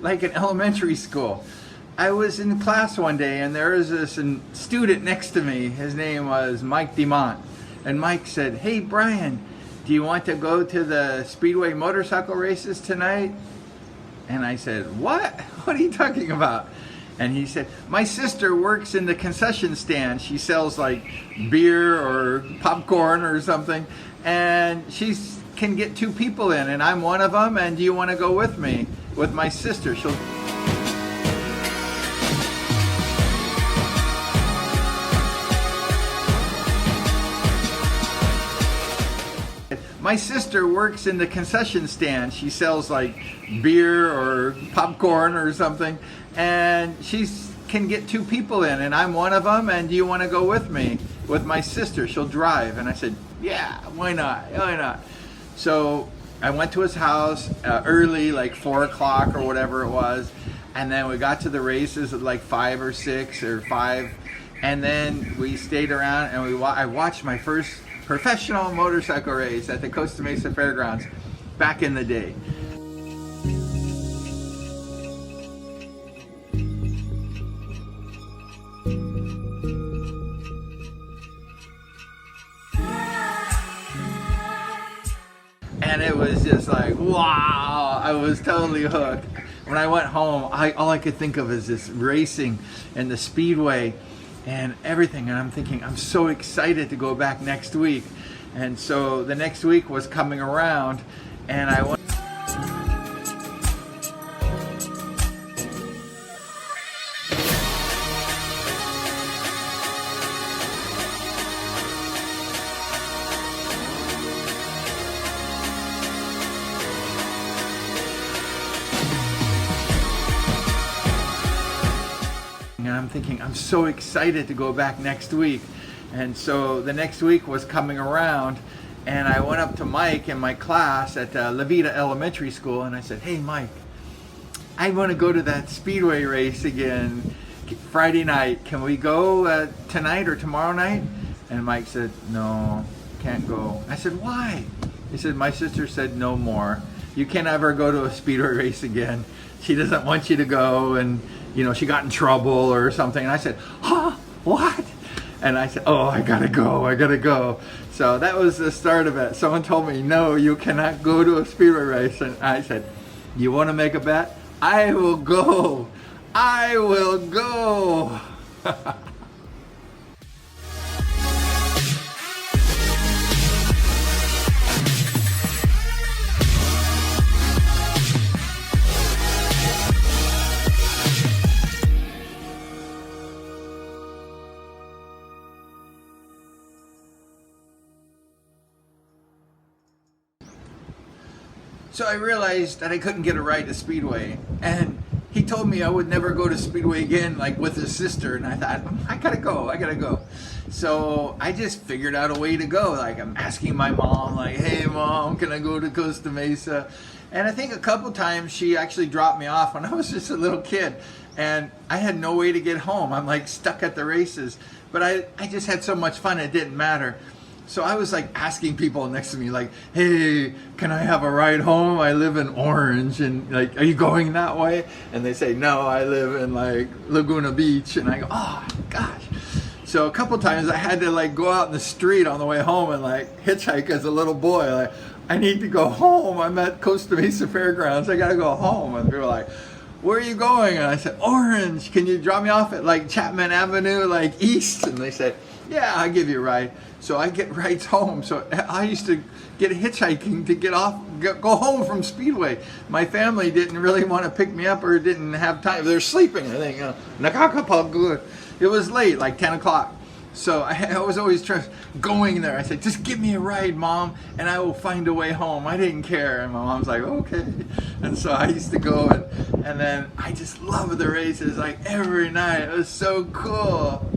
like in elementary school. I was in class one day and there was this student next to me. His name was Mike Demont. And Mike said, "Hey Brian, do you want to go to the Speedway motorcycle races tonight?" And I said, "What? What are you talking about?" And he said, "My sister works in the concession stand. She sells like beer or popcorn or something. And she can get 2 people in and I'm one of them. And do you want to go with me? With my sister. She'll..." My sister works in the concession stand. She sells like beer or popcorn or something, and she can get 2 people in, and I'm one of them. And do you want to go with me? With my sister, she'll drive. And I said, "Yeah, why not? Why not?" So I went to his house early, like 4 o'clock or whatever it was, and then we got to the races at like 5 or 6 or 5, and then we stayed around and I watched my first professional motorcycle race at the Costa Mesa Fairgrounds back in the day. And it was just like, wow, I was totally hooked. When I went home, all I could think of is this racing and the Speedway and everything, and I'm thinking, I'm so excited to go back next week. And so the next week was coming around, and I went. And I'm thinking, I'm so excited to go back next week. And so the next week was coming around, and I went up to Mike in my class at Veta Elementary School, and I said, "Hey Mike, I want to go to that Speedway race again Friday night. Can we go tonight or tomorrow night?" And Mike said, "No, can't go." I said, "Why?" He said, "My sister said no more. You can't ever go to a Speedway race again. She doesn't want you to go, and you know, she got in trouble or something." And I said, "Huh? What?" And I said, "Oh, I gotta go, I gotta go." So that was the start of it. Someone told me, "No, you cannot go to a Speedway race." And I said, "You want to make a bet? I will go. I will go." So I realized that I couldn't get a ride to Speedway, and he told me I would never go to Speedway again, like with his sister, and I thought, I gotta go. So I just figured out a way to go. Like, I'm asking my mom, like, "Hey Mom, can I go to Costa Mesa?" And I think a couple times she actually dropped me off when I was just a little kid, and I had no way to get home. I'm like stuck at the races, but I just had so much fun, it didn't matter. So I was like asking people next to me, like, "Hey, can I have a ride home? I live in Orange, and like, are you going that way?" And they say, "No, I live in like Laguna Beach." And I go, "Oh gosh." So a couple times I had to like go out in the street on the way home and like hitchhike as a little boy. Like, "I need to go home. I'm at Costa Mesa Fairgrounds. I gotta go home." And people were like, "Where are you going?" And I said, "Orange. Can you drop me off at like Chapman Avenue, like east?" And they said, "Yeah, I'll give you a ride." So I get rides home. So I used to get hitchhiking to go home from Speedway. My family didn't really want to pick me up or didn't have time. They're sleeping, I think. Nakakapagod. It was late, like 10 o'clock. So I was always going there. I said, "Just give me a ride, Mom, and I will find a way home." I didn't care. And my mom's like, "Okay." And so I used to go, and then I just loved the races, like every night. It was so cool.